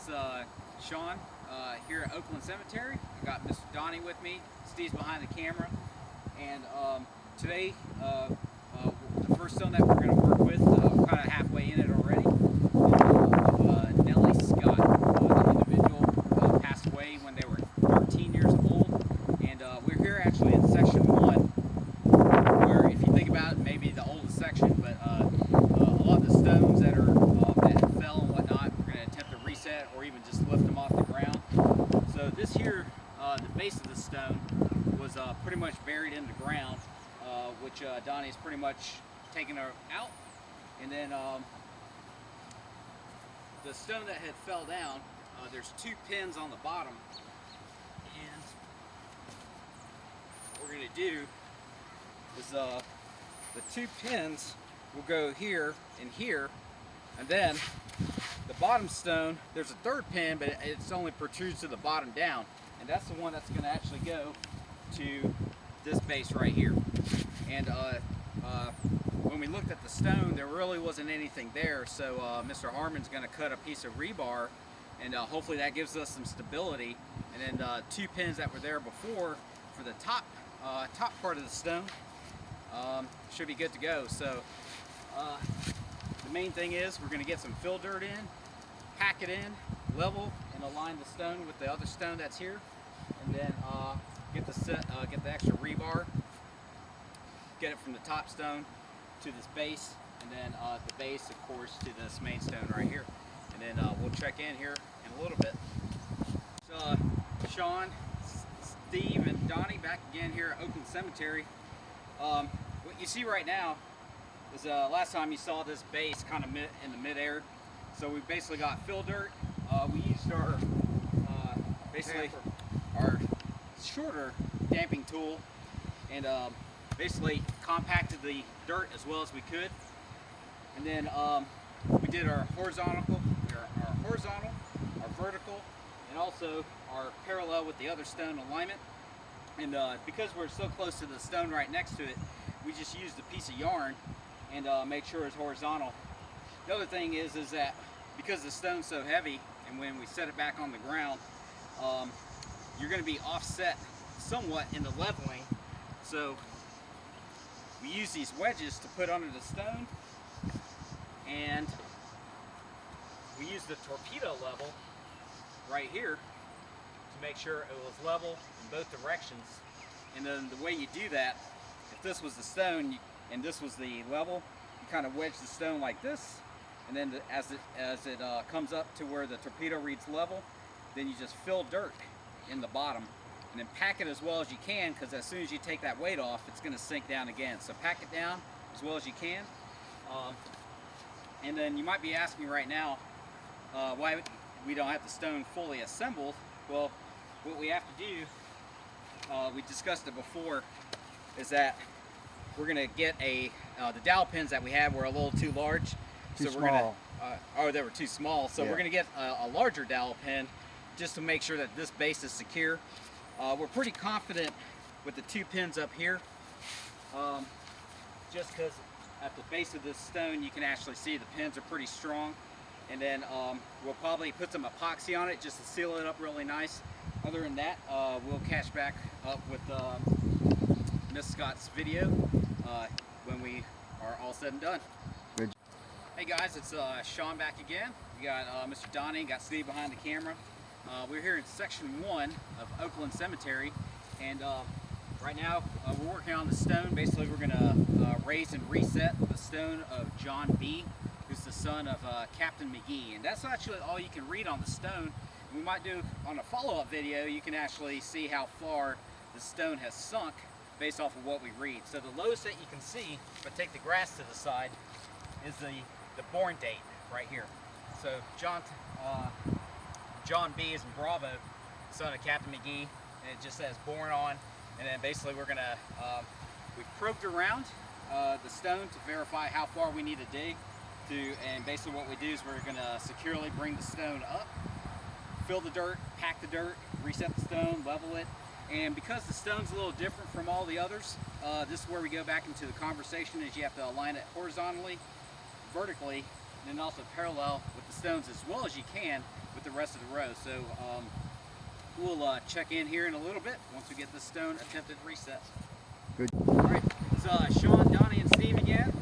it's Sean here at Oakland Cemetery. I got Mr. Donnie with me. Steve's behind the camera. And today, the first stone that we're going to work with, we're kind of halfway in it already. Nellie Scott, the individual passed away when they were 13 years old. And we're here actually in section 1, where if you think about it, maybe the oldest section, but a lot of the stones that are that fell and whatnot, we're going to attempt to reset or even just lift them off the ground. So this here, the base of the stone was pretty much buried in the ground, which Donnie's pretty much taken her out. And then the stone that had fell down, there's 2 pins on the bottom. And what we're going to do is the 2 pins will go here and here, and then the bottom stone, there's a 3rd pin, but it's only protrudes to the bottom down, and that's the one that's going to actually go to this base right here. And when we looked at the stone, there really wasn't anything there, so Mr. Harmon's going to cut a piece of rebar, and hopefully that gives us some stability. And then 2 pins that were there before for the top part of the stone should be good to go. So the main thing is we're going to get some fill dirt in, pack it in, level, and align the stone with the other stone that's here, and then get the extra rebar, get it from the top stone to this base, and then the base, of course, to this main stone right here. And then we'll check in here in a little bit. So Sean, Steve, and Donnie back again here at Oakland Cemetery. What you see right now is last time you saw this base kind of in the mid-air. So we basically got fill dirt. We used our basically our shorter damping tool, and basically compacted the dirt as well as we could. And then we did our horizontal, our vertical, and also our parallel with the other stone alignment. And because we're so close to the stone right next to it, we just used a piece of yarn and make sure it's horizontal. The other thing is that because the stone's so heavy, and when we set it back on the ground, you're going to be offset somewhat in the leveling. So we use these wedges to put under the stone, and we use the torpedo level right here to make sure it was level in both directions. And then the way you do that, if this was the stone and this was the level, you kind of wedge the stone like this, and then as it comes up to where the torpedo reads level, then you just fill dirt in the bottom, and then pack it as well as you can, because as soon as you take that weight off, it's going to sink down again. So pack it down as well as you can. And then you might be asking right now why we don't have the stone fully assembled. Well, what we have to do, we discussed it before, is that we're going to get the dowel pins that we have were a little too large. Too small. They were too small. So yeah, we're going to get a larger dowel pin just to make sure that this base is secure. We're pretty confident with the 2 pins up here, just because at the base of this stone you can actually see the pins are pretty strong. And then we'll probably put some epoxy on it just to seal it up really nice. Other than that, we'll catch back up with Miss Scott's video when we are all said and done. Good. Hey guys, it's Sean back again. We got Mr. Donnie, got Steve behind the camera. We're here in section 1 of Oakland Cemetery, and right now we're working on the stone. Basically, we're going to raise and reset the stone of John B., who's the son of Captain Magee. And that's actually all you can read on the stone. We might do on a follow-up video, you can actually see how far the stone has sunk based off of what we read. So the lowest that you can see, if I take the grass to the side, is the born date right here. So John B is in Bravo, son of Captain Magee, and it just says born on. And then basically we're gonna, we've probed around the stone to verify how far we need to dig and basically what we do is we're gonna securely bring the stone up, fill the dirt, pack the dirt, reset the stone, level it. And because the stone's a little different from all the others, this is where we go back into the conversation, is you have to align it horizontally, vertically, and then also parallel with the stones as well as you can, with the rest of the row. So we'll check in here in a little bit once we get the stone attempted reset. Good. All right, it's Sean, Donnie, and Steve again.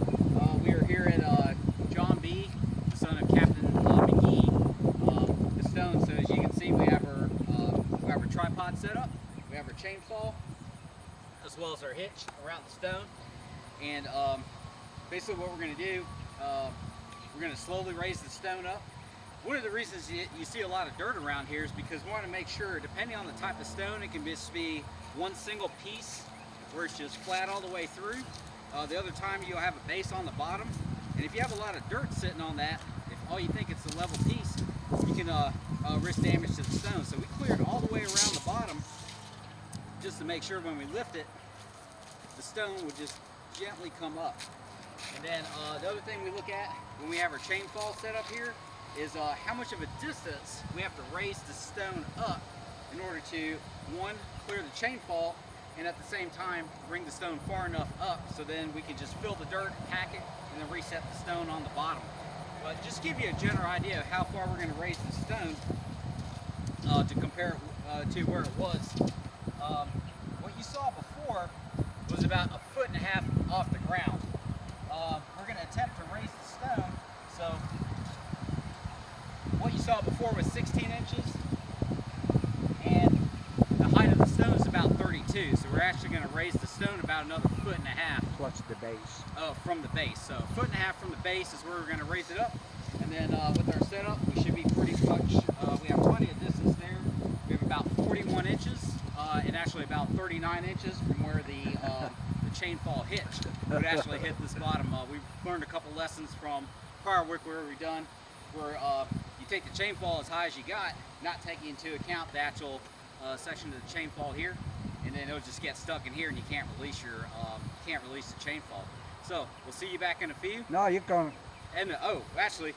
We are here at John B., the son of Captain Magee, the stone. So as you can see, we have our tripod set up. We have our chainsaw, as well as our hitch around the stone. And basically what we're going to do, we're going to slowly raise the stone up. One of the reasons you see a lot of dirt around here is because we want to make sure, depending on the type of stone, it can just be one single piece where it's just flat all the way through. The other time you'll have a base on the bottom. And if you have a lot of dirt sitting on that, if all you think it's a level piece, you can risk damage to the stone. So we cleared all the way around the bottom just to make sure when we lift it, the stone would just gently come up. And then the other thing we look at when we have our chain fall set up here is how much of a distance we have to raise the stone up in order to, one, clear the chain fall, and at the same time bring the stone far enough up so then we can just fill the dirt, pack it, and then reset the stone on the bottom. But just give you a general idea of how far we're going to raise the stone to compare it to where it was. What you saw before was about 1.5 feet off the ground. We're going to attempt to raise the stone. So what you saw before was 16 inches, and the height of the stone is about 32. So we're actually going to raise the stone about another 1.5 feet. Plus the base. From the base. So 1.5 feet from the base is where we're going to raise it up. And then with our setup, we should be pretty much, we have plenty of distance there. We have about 41 inches, and actually about 39 inches from where the chain fall hitch would actually hit this bottom. We've learned a couple lessons from prior work where we've done, where you take the chain fall as high as you got, not taking into account the actual section of the chain fall here, and then it'll just get stuck in here, and you can't release your the chain fall. So we'll see you back in a few. No, you're going. And actually,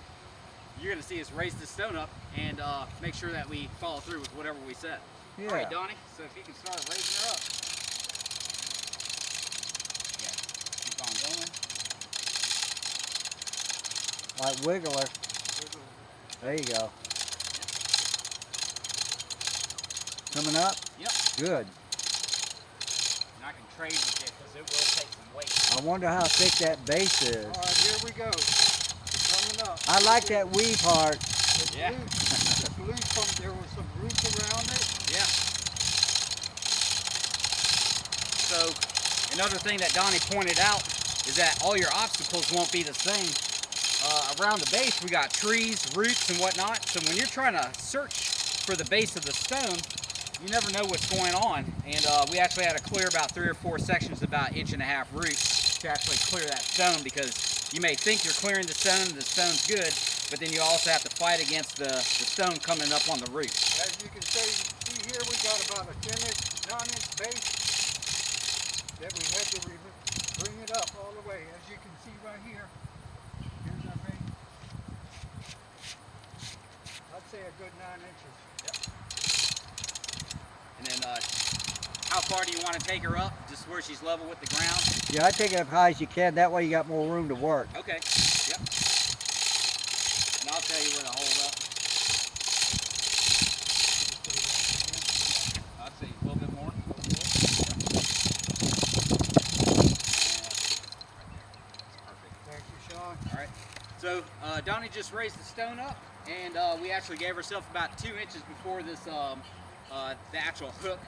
you're going to see us raise this stone up and make sure that we follow through with whatever we said. Yeah. All right, Donnie. So if you can start raising her up. Yeah. Keep on going. Like wiggle her. There you go. Coming up? Yep. Good. And I can trade with it because it will take some weight. I wonder how thick that base is. All right, here we go. It's coming up. I like that weave part. It's Yeah. loose. It's loose from, there was some roots around it. Yeah. So another thing that Donnie pointed out is that all your obstacles won't be the same. Around the base we got trees, roots, and whatnot. So when you're trying to search for the base of the stone, you never know what's going on. And we actually had to clear about 3 or 4 sections, about 1.5 inch roots to actually clear that stone, because you may think you're clearing the stone and the stone's good, but then you also have to fight against the stone coming up on the root. As you can see here, we got about a 10-inch, 9-inch base that we had to bring it up all the way. As you can see right here, here's our base. I'd say a good 9 inches. And then how far do you want to take her up? Just where she's level with the ground? Yeah, I take it as high as you can. That way you got more room to work. Okay, yep. And I'll tell you where to hold up. I'd say a little bit more. Thank you, Sean. All right. So Donnie just raised the stone up, and we actually gave ourselves about 2 inches before this the actual hook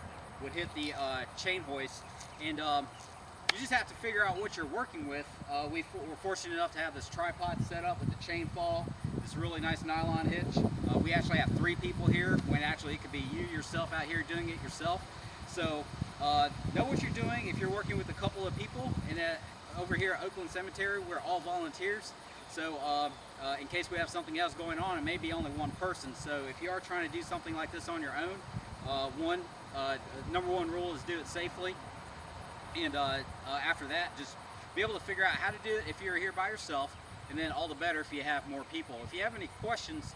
would hit the chain hoist. And you just have to figure out what you're working with. We're fortunate enough to have this tripod set up with the chain fall, this really nice nylon hitch. We actually have 3 people here, when actually it could be you yourself out here doing it yourself. So know what you're doing. If you're working with a couple of people, and over here at Oakland Cemetery, we're all volunteers. So in case we have something else going on, it may be only one person. So if you are trying to do something like this on your own, number one rule is do it safely. And after that, just be able to figure out how to do it if you're here by yourself, and then all the better if you have more people. If you have any questions,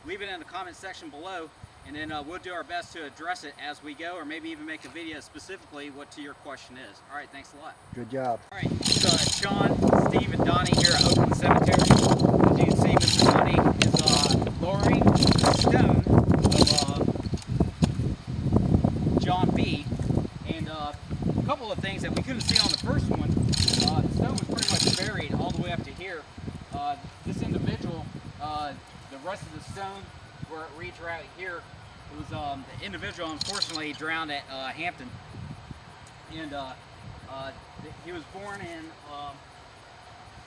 leave it in the comment section below, and then we'll do our best to address it as we go, or maybe even make a video specifically what to your question is. All right, thanks a lot. Good job. All right, it's Sean, Steve, and Donnie here at Oakland Cemetery. As you can see, Mr. Donnie is lowering the a couple of things that we couldn't see on the first one. The stone was pretty much buried all the way up to here. This individual, the rest of the stone where it reads right here, it was the individual unfortunately drowned at Hampton, and he was born in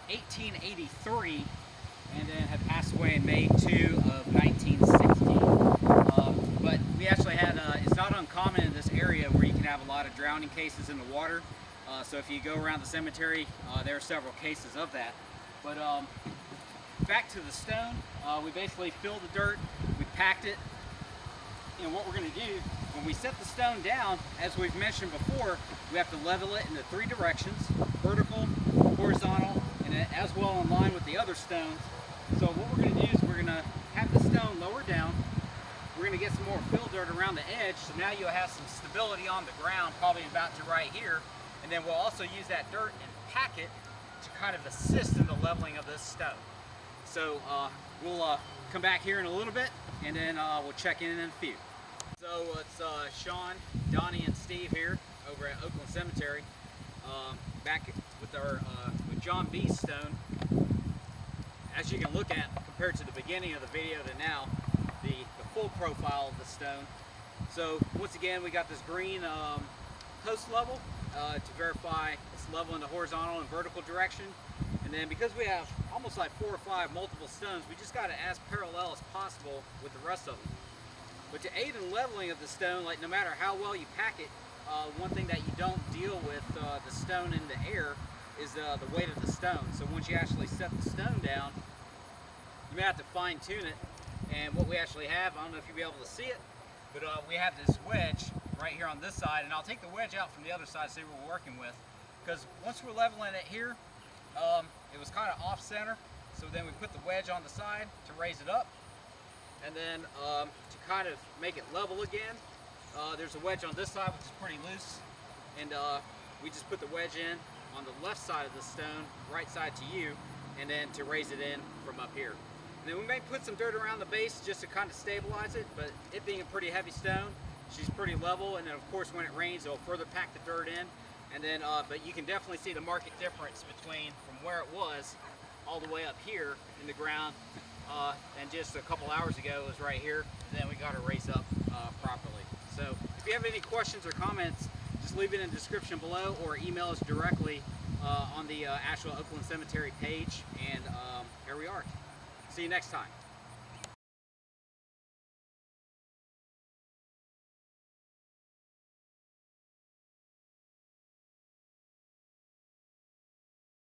1883 and then had passed away in May 2 of 1960. But we actually had, it's not uncommon in this area where you can have a lot of drowning cases in the water. So if you go around the cemetery, there are several cases of that. But back to the stone, we basically filled the dirt, we packed it, and what we're going to do, when we set the stone down, as we've mentioned before, we have to level it into 3 directions, vertical, horizontal, and as well in line with the other stones. So what we're going to do is we're going to have the stone lower down, we're going to get some more fill dirt around the edge, so now you'll have some stability on the ground, probably about to right here, and then we'll also use that dirt and pack it to kind of assist in the leveling of this stone. So we'll come back here in a little bit, and then we'll check in a few. So it's Sean, Donnie, and Steve here over at Oakland Cemetery, back with our with John B's stone. As you can look at, compared to the beginning of the video to now, the full profile of the stone. So once again, we got this green post level to verify it's level in the horizontal and vertical direction. And then because we have almost like 4 or 5 multiple stones, we just got it as parallel as possible with the rest of them. But to aid in leveling of the stone, like no matter how well you pack it, one thing that you don't deal with the stone in the air is the weight of the stone. So once you actually set the stone down, you may have to fine tune it. And what we actually have, I don't know if you'll be able to see it, but we have this wedge right here on this side, and I'll take the wedge out from the other side to see what we're working with. Because once we're leveling it here, it was kind of off center, so then we put the wedge on the side to raise it up, and then to kind of make it level again, there's a wedge on this side which is pretty loose, and we just put the wedge in on the left side of the stone, right side to you, and then to raise it in from up here. And then we may put some dirt around the base just to kind of stabilize it, but it being a pretty heavy stone, she's pretty level, and then of course when it rains it'll further pack the dirt in. And then, but you can definitely see the marked difference between from where it was all the way up here in the ground, and just a couple hours ago it was right here. And then we got it raised up properly. So if you have any questions or comments, just leave it in the description below or email us directly on the actual Oakland Cemetery page. And here we are. See you next time.